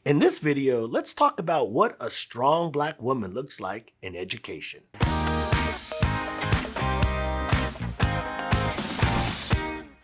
In this video, let's talk about what a strong Black woman looks like in education.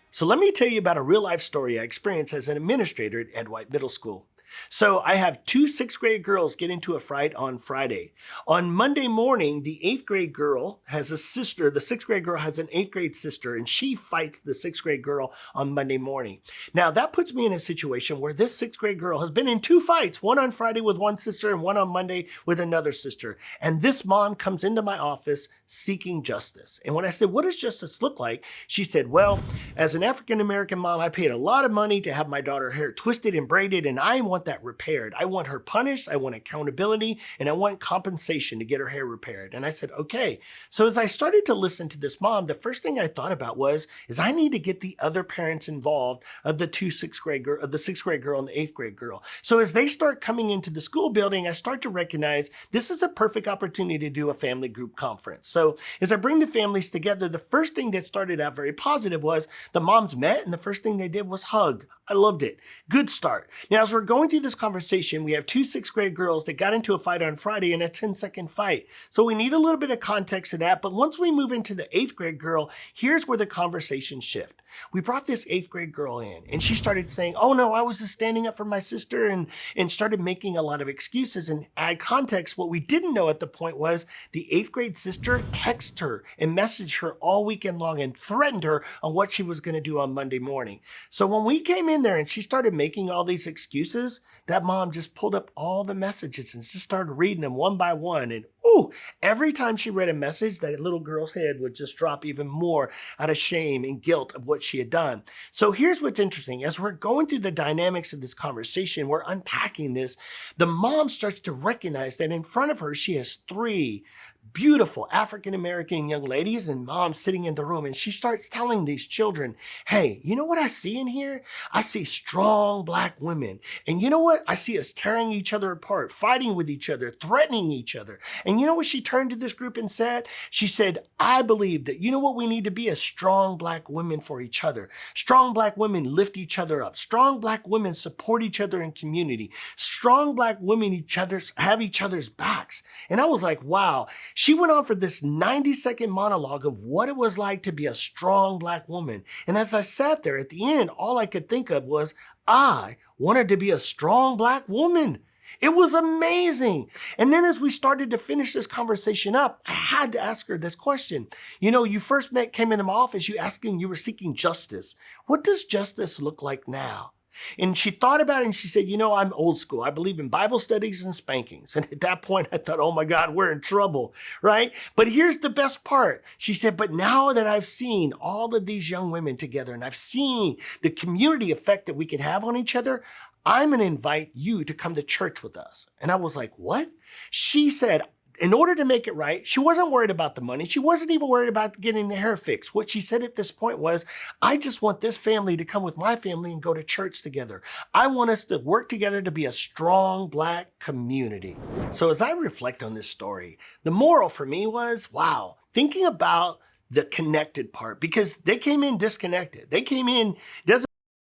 So let me tell you about a real-life story I experienced as an administrator at Ed White Middle School. So I have two 6th grade girls get into a fight on Friday. On Monday morning, the 8th grade girl has a sister. The 6th grade girl has an 8th grade sister, and she fights the 6th grade girl on Monday morning. Now that puts me in a situation where this 6th grade girl has been in two fights, one on Friday with one sister and one on Monday with another sister. And this mom comes into my office seeking justice. And when I said, what does justice look like? She said, well, as an African-American mom, I paid a lot of money to have my daughter hair twisted and braided, and I want that repaired. I want her punished, I want accountability, and I want compensation to get her hair repaired. And I said, okay. So as I started to listen to this mom, the first thing I thought about is I need to get the other parents involved of the the 6th grade girl and the 8th grade girl. So as they start coming into the school building, I start to recognize this is a perfect opportunity to do a family group conference. So as I bring the families together, the first thing that started out very positive was the moms met, and the first thing they did was hug. I loved it. Good start. Now, as we're going through this conversation, we have two 6th grade girls that got into a fight on Friday in a 10-second fight. So we need a little bit of context to that. But once we move into the 8th grade girl, here's where the conversation shift. We brought this 8th grade girl in, and she started saying, oh no, I was just standing up for my sister, and started making a lot of excuses. And add context, what we didn't know at the point was the 8th grade sister texted her and messaged her all weekend long and threatened her on what she was going to do on Monday morning. So when we came in there and she started making all these excuses, that mom just pulled up all the messages and just started reading them one by one. And ooh, every time she read a message, that little girl's head would just drop even more out of shame and guilt of what she had done. So here's what's interesting. As we're going through the dynamics of this conversation, we're unpacking this, the mom starts to recognize that in front of her, she has three beautiful African-American young ladies and mom sitting in the room. And she starts telling these children, hey, you know what I see in here? I see strong Black women. And you know what? I see us tearing each other apart, fighting with each other, threatening each other. And you know what she turned to this group and said? She said, I believe that you know what we need to be as strong Black women for each other. Strong Black women lift each other up. Strong Black women support each other in community. Strong Black women have each other's backs. And I was like, wow. She went on for this 90-second monologue of what it was like to be a strong Black woman. And as I sat there at the end, all I could think of was, I wanted to be a strong Black woman. It was amazing. And then as we started to finish this conversation up, I had to ask her this question. You know, you first came into my office, you were seeking justice. What does justice look like now? And she thought about it and she said, you know, I'm old school. I believe in Bible studies and spankings. And at that point, I thought, oh my God, we're in trouble, right? But here's the best part. She said, but now that I've seen all of these young women together and I've seen the community effect that we can have on each other, I'm going to invite you to come to church with us. And I was like, what? She said, in order to make it right, she wasn't worried about the money. She wasn't even worried about getting the hair fixed. What she said at this point was, I just want this family to come with my family and go to church together. I want us to work together to be a strong Black community. So as I reflect on this story, the moral for me was, wow, thinking about the connected part, because they came in disconnected. They came in, doesn't